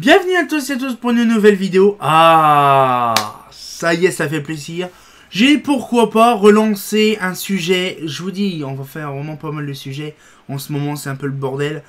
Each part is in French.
Bienvenue à tous et tous pour une nouvelle vidéo. Ah, ça y est, ça fait plaisir. J'ai pourquoi pas relancé un sujet. Je vous dis, on va faire vraiment pas mal de sujets. En ce moment, c'est un peu le bordel.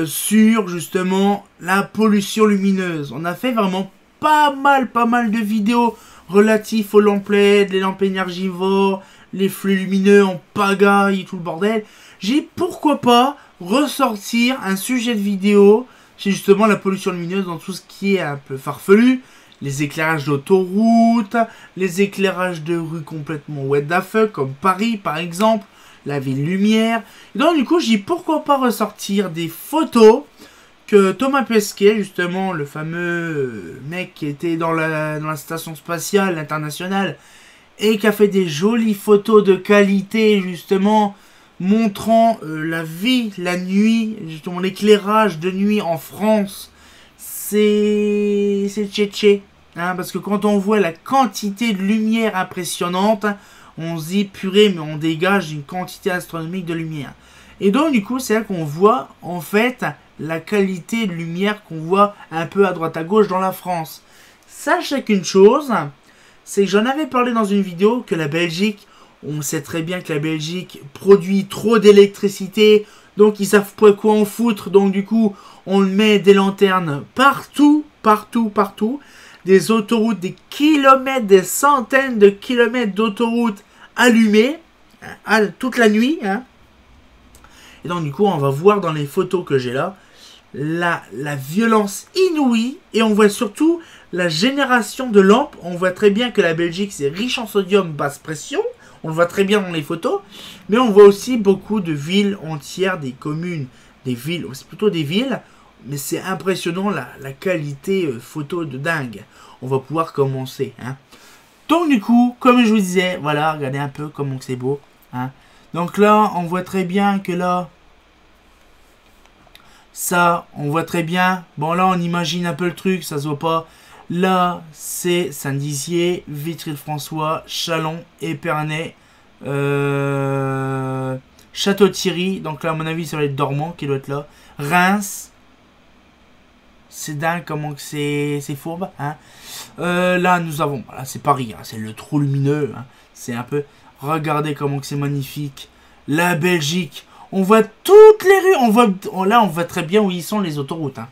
Sur justement la pollution lumineuse. On a fait vraiment pas mal de vidéos relatives aux lampes LED, les lampes énergivores, les flux lumineux en pagaille, tout le bordel. J'ai pourquoi pas ressortir un sujet de vidéo. C'est justement la pollution lumineuse dans tout ce qui est un peu farfelu. Les éclairages d'autoroute, les éclairages de rues complètement what the fuck, comme Paris par exemple, la ville lumière. Et donc du coup, j'ai dit pourquoi pas ressortir des photos que Thomas Pesquet, justement, le fameux mec qui était dans la station spatiale internationale, et qui a fait des jolies photos de qualité, justement, montrant la vie, la nuit, justement l'éclairage de nuit en France. C'est tchétché, hein, parce que quand on voit la quantité de lumière impressionnante, on se dit purée, mais on dégage une quantité astronomique de lumière. Et donc du coup, c'est là qu'on voit en fait la qualité de lumière qu'on voit un peu à droite à gauche dans la France. Sachez qu'une chose, c'est que j'en avais parlé dans une vidéo que la Belgique, on sait très bien que la Belgique produit trop d'électricité, donc ils savent pas quoi en foutre, donc du coup on met des lanternes partout, des autoroutes, des kilomètres, des centaines de kilomètres d'autoroutes allumées, toute la nuit, hein. Et donc du coup on va voir dans les photos que j'ai là, la violence inouïe, et on voit surtout la génération de lampes. On voit très bien que la Belgique c'est riche en sodium basse pression. On le voit très bien dans les photos, mais on voit aussi beaucoup de villes entières, des communes, des villes, c'est plutôt des villes, mais c'est impressionnant la qualité photo de dingue. On va pouvoir commencer, hein. Donc du coup, comme je vous disais, voilà, regardez un peu comment c'est beau, hein. Donc là, on voit très bien que là, ça, on voit très bien, bon là on imagine un peu le truc, ça se voit pas. Là, c'est Saint-Dizier, Vitry-le-François, Châlons, Épernay, Château-Thierry. Donc là, à mon avis, ça va être Dormant qui doit être là. Reims. C'est dingue comment que c'est fourbe, hein. Là, nous avons... Voilà, c'est Paris, hein, c'est le trou lumineux, hein. C'est un peu... Regardez comment que c'est magnifique. La Belgique. On voit toutes les rues. Là, on voit très bien où ils sont les autoroutes, hein.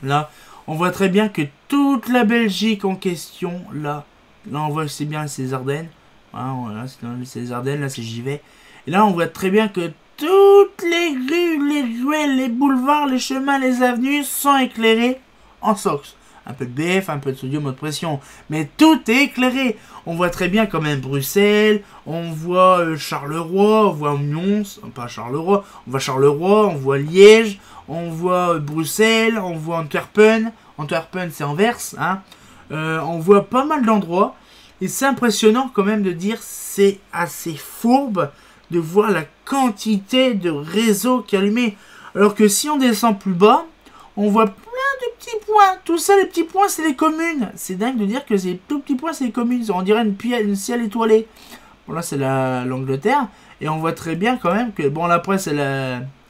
Là... On voit très bien que toute la Belgique en question, là on voit que c'est bien ces Ardennes. Voilà, c'est les Ardennes, là c'est j'y vais. Et là on voit très bien que toutes les rues, les ruelles, les boulevards, les chemins, les avenues sont éclairés en SOX. Un peu de BF, un peu de sodium haute pression, mais tout est éclairé. On voit très bien quand même Bruxelles, on voit Charleroi, on voit Nyons, pas Charleroi, on voit Charleroi, on voit Liège, on voit Bruxelles, on voit Antwerpen. Antwerpen, c'est Anvers, hein. On voit pas mal d'endroits. Et c'est impressionnant quand même de dire, c'est assez fourbe de voir la quantité de réseaux qui est allumé. Alors que si on descend plus bas, on voit plein de petits points. Tout ça, les petits points, c'est les communes. C'est dingue de dire que ces tout petits points, c'est les communes. On dirait une ciel étoilé. Bon, là, c'est l'Angleterre. Et on voit très bien quand même que, bon, là, après, c'est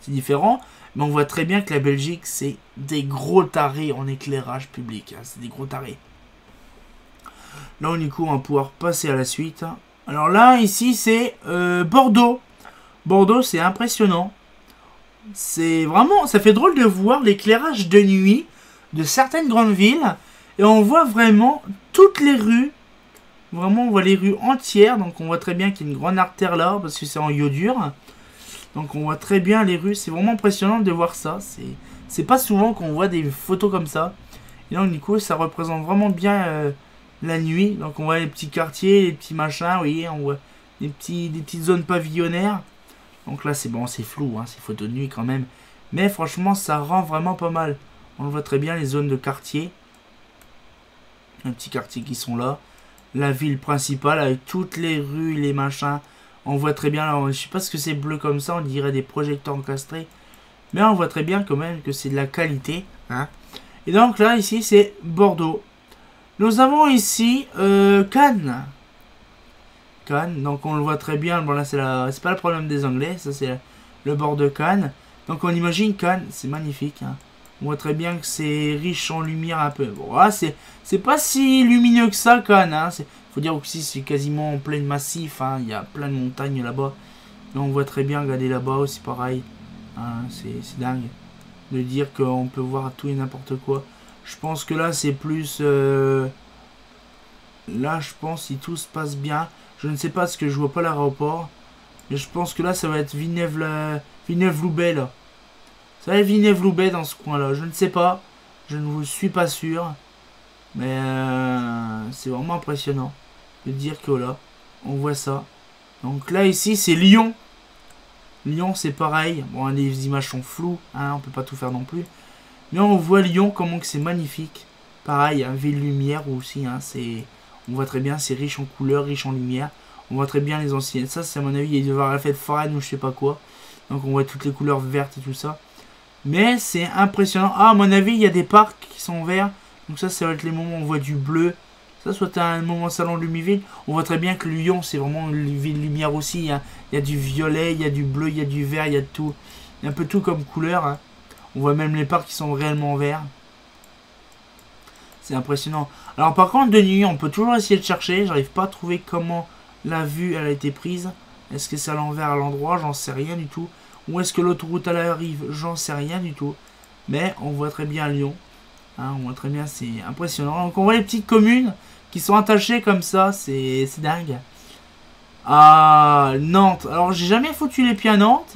différent. Mais on voit très bien que la Belgique, c'est des gros tarés en éclairage public. Hein, c'est des gros tarés. Là, du coup, on va pouvoir passer à la suite. Alors là, ici, c'est Bordeaux. Bordeaux, c'est impressionnant. C'est vraiment... Ça fait drôle de voir l'éclairage de nuit de certaines grandes villes. Et on voit vraiment toutes les rues. Vraiment, on voit les rues entières. Donc, on voit très bien qu'il y a une grande artère là, parce que c'est en iodure. Donc on voit très bien les rues, c'est vraiment impressionnant de voir ça. C'est pas souvent qu'on voit des photos comme ça. Et donc du coup ça représente vraiment bien la nuit. Donc on voit les petits quartiers, les petits machins, vous voyez, on voit des petites zones pavillonnaires. Donc là c'est bon, c'est flou, hein, c'est photos de nuit quand même. Mais franchement ça rend vraiment pas mal. On le voit très bien, les zones de quartier. Les petits quartiers qui sont là. La ville principale avec toutes les rues, les machins. On voit très bien, alors, je sais pas ce que c'est bleu comme ça, on dirait des projecteurs encastrés. Mais on voit très bien quand même que c'est de la qualité, hein. Et donc là, ici, c'est Bordeaux. Nous avons ici Cannes. Cannes, donc on le voit très bien. Bon là, c'est pas le problème des Anglais, ça c'est le bord de Cannes. Donc on imagine Cannes, c'est magnifique, hein. On voit très bien que c'est riche en lumière un peu. Bon, voilà, c'est pas si lumineux que ça, Cannes. Hein. Faut dire aussi c'est quasiment en plein massif. Hein. Il y a plein de montagnes là-bas. Là, on voit très bien, regardez là-bas aussi pareil. Hein, c'est dingue de dire qu'on peut voir tout et n'importe quoi. Je pense que là, c'est plus... Là, je pense, si tout se passe bien... Je ne sais pas, parce que je vois pas l'aéroport. Mais je pense que là, ça va être Villeneuve-Loubet, là. Ça va être Villeneuve-Loubet dans ce coin-là. Je ne sais pas. Je ne vous suis pas sûr. Mais c'est vraiment impressionnant de dire que là, on voit ça. Donc là, ici, c'est Lyon. Lyon, c'est pareil. Bon, les images sont floues. Hein, on peut pas tout faire non plus. Mais on voit Lyon, comment que c'est magnifique. Pareil, un ville lumière aussi. Hein, on voit très bien, c'est riche en couleurs, riche en lumière. On voit très bien les anciennes. Ça, c'est à mon avis, il doit y avoir la fête foraine ou je sais pas quoi. Donc on voit toutes les couleurs vertes et tout ça. Mais c'est impressionnant. Ah, à mon avis, il y a des parcs qui sont verts. Donc ça va être les moments où on voit du bleu. Ça, soit un moment salon Lumiville. On voit très bien que Lyon, c'est vraiment une ville lumière aussi. Il y a du violet, il y a du bleu, il y a du vert, il y a de tout. Il y a un peu tout comme couleur. Hein. On voit même les parcs qui sont réellement verts. C'est impressionnant. Alors par contre, de nuit, on peut toujours essayer de chercher. J'arrive pas à trouver comment la vue elle a été prise. Est-ce que c'est à l'envers à l'endroit? J'en sais rien du tout. Ou est-ce que l'autoroute elle arrive? J'en sais rien du tout. Mais on voit très bien Lyon. Hein, on voit très bien, c'est impressionnant. Donc on voit les petites communes qui sont attachées comme ça. C'est dingue. Ah, Nantes. Alors j'ai jamais foutu les pieds à Nantes.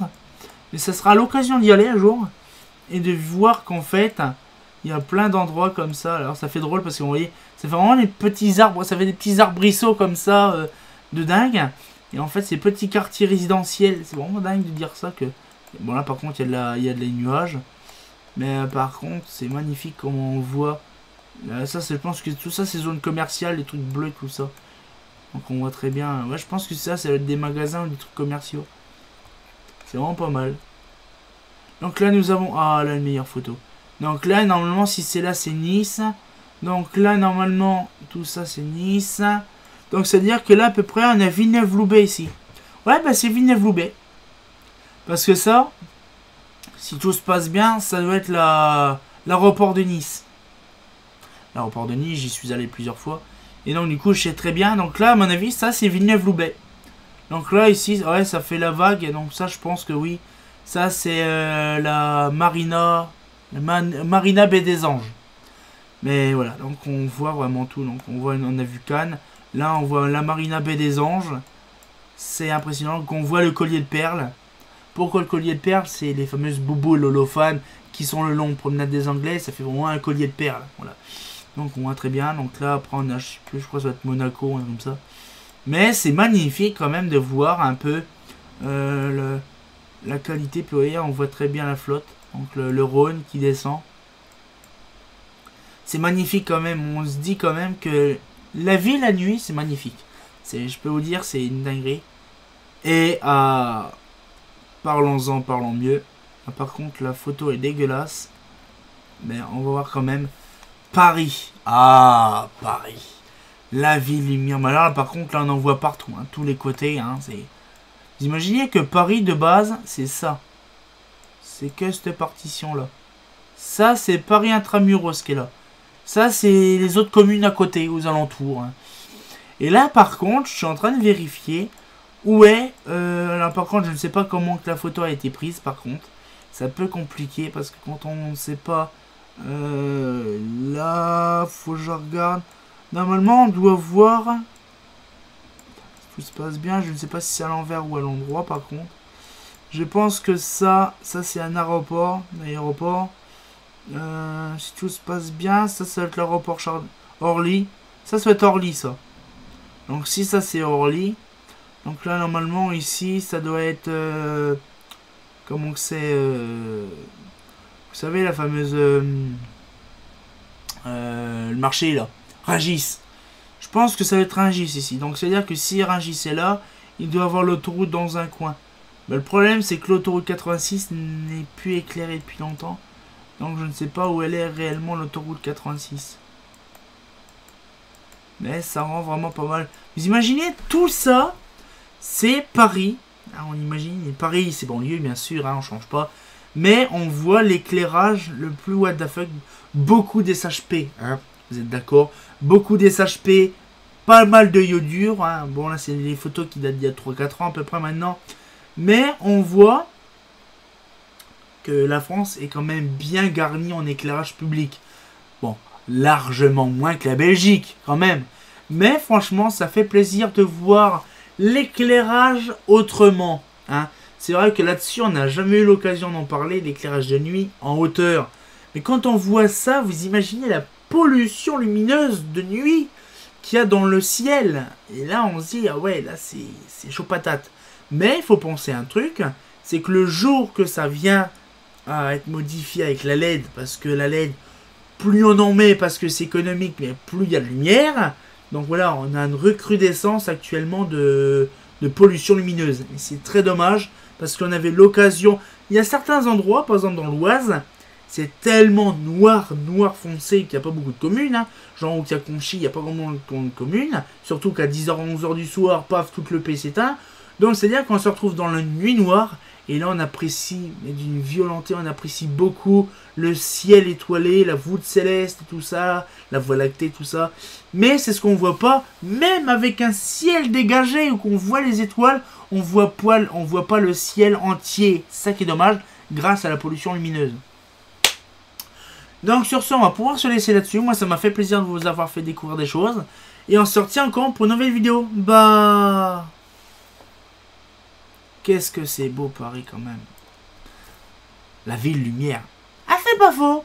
Mais ça sera l'occasion d'y aller un jour. Et de voir qu'en fait... il y a plein d'endroits comme ça. Alors ça fait drôle parce que vous voyez, ça fait vraiment des petits arbres. Ça fait des petits arbrisseaux comme ça de dingue. Et en fait, ces petits quartiers résidentiels. C'est vraiment dingue de dire ça. Que bon, là par contre, il y a de les nuages. Mais par contre, c'est magnifique comment on voit. Ça, je pense que tout ça, c'est zone commerciale, les trucs bleus, tout ça. Donc on voit très bien. Ouais, je pense que ça va être des magasins ou des trucs commerciaux. C'est vraiment pas mal. Donc là, nous avons... ah, là, une meilleure photo. Donc là, normalement, si c'est là, c'est Nice. Donc là, normalement, tout ça, c'est Nice. Donc, c'est-à-dire que là, à peu près, on a Villeneuve-Loubet ici. Ouais, bah c'est Villeneuve-Loubet. Parce que ça, si tout se passe bien, ça doit être l'aéroport de Nice. L'aéroport de Nice, j'y suis allé plusieurs fois. Et donc, du coup, je sais très bien. Donc là, à mon avis, ça, c'est Villeneuve-Loubet. Donc là, ici, ouais, ça fait la vague. Et donc ça, je pense que oui. Ça, c'est la Marina... Marina Baie des Anges. Mais voilà, donc on voit vraiment tout. Donc on a vu Cannes. Là, on voit la Marina Baie des Anges. C'est impressionnant. Donc on voit le collier de perles. Pourquoi le collier de perles? C'est les fameuses bouboules holophanes qui sont le long de promenade des Anglais. Ça fait vraiment un collier de perles. Voilà. Donc on voit très bien. Donc là, après, on a, je sais plus, je crois que ça va être Monaco, comme ça. Mais c'est magnifique quand même de voir un peu la qualité. Puis vous voyez, on voit très bien la flotte. Donc le Rhône qui descend. C'est magnifique quand même. On se dit quand même que la vie la nuit, c'est magnifique. Je peux vous dire, c'est une dinguerie. Et parlons-en, parlons mieux. Par contre, la photo est dégueulasse. Mais on va voir quand même. Paris. Ah, Paris. La ville lumière. Mais là, par contre, là, on en voit partout. Hein, tous les côtés. Hein, vous imaginez que Paris, de base, c'est ça. C'est que cette partition-là. Ça, c'est Paris Intramuros qui est là. Ça, c'est les autres communes à côté, aux alentours. Hein. Et là, par contre, je suis en train de vérifier où est... là, par contre, je ne sais pas comment que la photo a été prise, par contre. C'est un peu compliqué, parce que quand on ne sait pas... là, faut que je regarde. Normalement, on doit voir... tout se passe bien. Je ne sais pas si c'est à l'envers ou à l'endroit, par contre. Je pense que ça c'est un aéroport. Si tout se passe bien, ça va être l'aéroport Orly. Ça va être Orly, ça. Donc si ça c'est Orly. Donc là normalement ici ça doit être comment que c'est vous savez la fameuse le marché là. Rungis. Je pense que ça va être Rungis ici. Donc c'est à dire que si Rungis est là, il doit avoir l'autoroute dans un coin. Mais le problème, c'est que l'autoroute 86 n'est plus éclairée depuis longtemps. Donc je ne sais pas où elle est réellement, l'autoroute 86. Mais ça rend vraiment pas mal. Vous imaginez, tout ça, c'est Paris. Ah, on imagine, Paris, c'est banlieue, bien sûr, hein, on change pas. Mais on voit l'éclairage le plus what the fuck. Beaucoup des SHP, hein, vous êtes d'accord? Beaucoup des SHP, pas mal de iodure. Hein. Bon, là, c'est les photos qui datent d'il y a 3-4 ans à peu près maintenant. Mais on voit que la France est quand même bien garnie en éclairage public. Bon, largement moins que la Belgique, quand même. Mais franchement, ça fait plaisir de voir l'éclairage autrement. Hein. C'est vrai que là-dessus, on n'a jamais eu l'occasion d'en parler, l'éclairage de nuit en hauteur. Mais quand on voit ça, vous imaginez la pollution lumineuse de nuit qu'il y a dans le ciel. Et là, on se dit, ah ouais, là, c'est chaud patate. Mais il faut penser à un truc, c'est que le jour que ça vient à être modifié avec la LED, parce que la LED, plus on en met, parce que c'est économique, mais plus il y a de lumière. Donc voilà, on a une recrudescence actuellement de pollution lumineuse. Et c'est très dommage, parce qu'on avait l'occasion... Il y a certains endroits, par exemple dans l'Oise, c'est tellement noir foncé qu'il n'y a pas beaucoup de communes. Hein. Genre où il y a Conchy, il n'y a pas vraiment de communes. Surtout qu'à 10h, 11h du soir, paf, tout le P s'éteint. Donc c'est-à-dire qu'on se retrouve dans la nuit noire. Et là on apprécie, mais d'une violenté, on apprécie beaucoup le ciel étoilé, la voûte céleste et tout ça, la voie lactée, tout ça. Mais c'est ce qu'on voit pas, même avec un ciel dégagé où on voit les étoiles, on voit pas le ciel entier. C'est ça qui est dommage, grâce à la pollution lumineuse. Donc sur ce, on va pouvoir se laisser là-dessus. Moi, ça m'a fait plaisir de vous avoir fait découvrir des choses. Et on se retient encore pour une nouvelle vidéo. Bah... Qu'est-ce que c'est beau Paris quand même. La ville lumière. Ah, c'est pas faux.